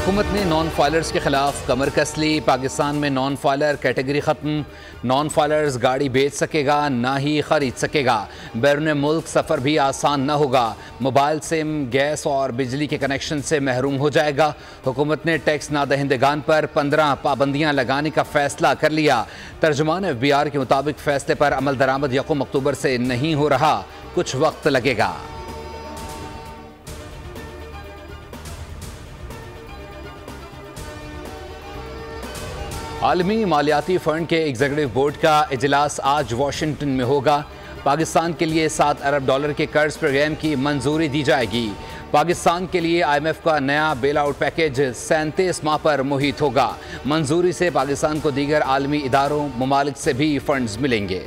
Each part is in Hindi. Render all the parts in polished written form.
हुकूमत ने नॉन फाइलर्स के खिलाफ कमर कस ली। पाकिस्तान में नॉन फाइलर कैटेगरी ख़त्म। नॉन फाइलर्स गाड़ी बेच सकेगा ना ही ख़रीद सकेगा। बैरून मुल्क सफ़र भी आसान न होगा। मोबाइल सिम, गैस और बिजली के कनेक्शन से महरूम हो जाएगा। हुकूमत ने टैक्स नादहिंदगान पर 15 पाबंदियाँ लगाने का फैसला कर लिया। तर्जुमान FBR के मुताबिक फैसले पर अमल दरामद 1 अक्टूबर से नहीं हो रहा, कुछ वक्त लगेगा। आलमी मालियाती फ़ंड के एग्जीक्यूटिव बोर्ड का इजलास आज वाशिंगटन में होगा। पाकिस्तान के लिए $7 अरब के कर्ज प्रोग्राम की मंजूरी दी जाएगी। पाकिस्तान के लिए IMF का नया बेल आउट पैकेज 37 माह पर मुहित होगा। मंजूरी से पाकिस्तान को दीगर आलमी इदारों ममालिक से भी फंड्स मिलेंगे।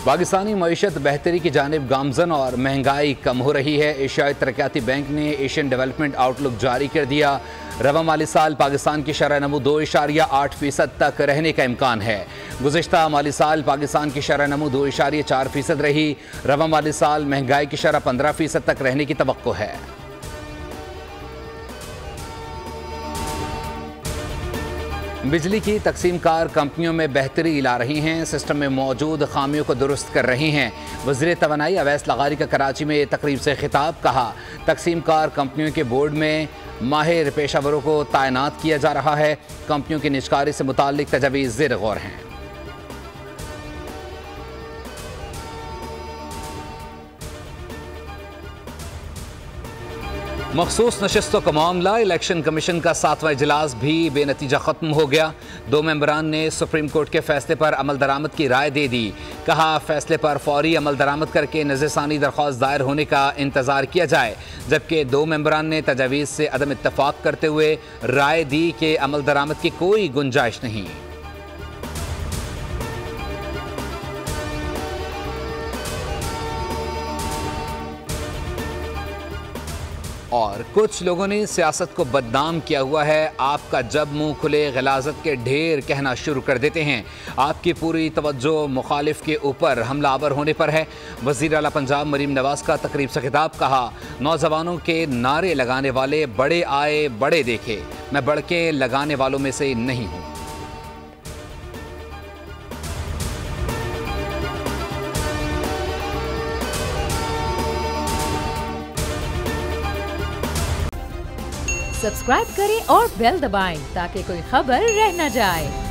पाकिस्तानी मईशत बेहतरी की जानिब गामजन और महंगाई कम हो रही है। एशियाई तरक्याती बैंक ने एशियन डेवलपमेंट आउटलुक जारी कर दिया। रवा माली साल पाकिस्तान की शरह नमू 2.8% तक रहने का इम्कान है। गुज़िश्ता माली साल पाकिस्तान की शरह नमू 2.4% रही। रवा माली साल महंगाई की शरह 15% तक रहने की तवक्को है। बिजली की तकसीम कार कंपनियों में बेहतरी ला रही हैं। सिस्टम में मौजूद खामियों को दुरुस्त कर रही हैं। वज़ीर तवानाई अवैस लगारी का कराची में तकरीब से खिताब। कहा, तकसीम कार कंपनियों के बोर्ड में माहिर पेशावरों को तैनात किया जा रहा है। कंपनियों की निजकारी से मुताल्लिक तजवीज़ ज़ेर गौर हैं। मखसूस नशस्तों का मामला। इलेक्शन कमीशन का 7वां इजलास भी बेनतीजा ख़त्म हो गया। 2 मेंबरान ने सुप्रीम कोर्ट के फैसले पर अमल दरामद की राय दे दी। कहा, फैसले पर फौरी अमल दरामद करके नज़रसानी दरख्वास्त दायर होने का इंतज़ार किया जाए। जबकि 2 मेंबरान ने तजावीज़ से अदम इत्तफ़ाक़ करते हुए राय दी कि अमल दरामद की कोई गुंजाइश नहीं। और कुछ लोगों ने सियासत को बदनाम किया हुआ है। आपका जब मुंह खुले गलाजत के ढेर कहना शुरू कर देते हैं। आपकी पूरी तवज्जो मुखालिफ के ऊपर हमलावर होने पर है। वज़ीर आला पंजाब मरीम नवाज का तकरीब से खिताब। कहा, नौजवानों के नारे लगाने वाले बड़े आए बड़े देखे, मैं बढ़ के लगाने वालों में से नहीं हूँ। सब्सक्राइब करें और बेल दबाएं ताकि कोई खबर रह न जाए।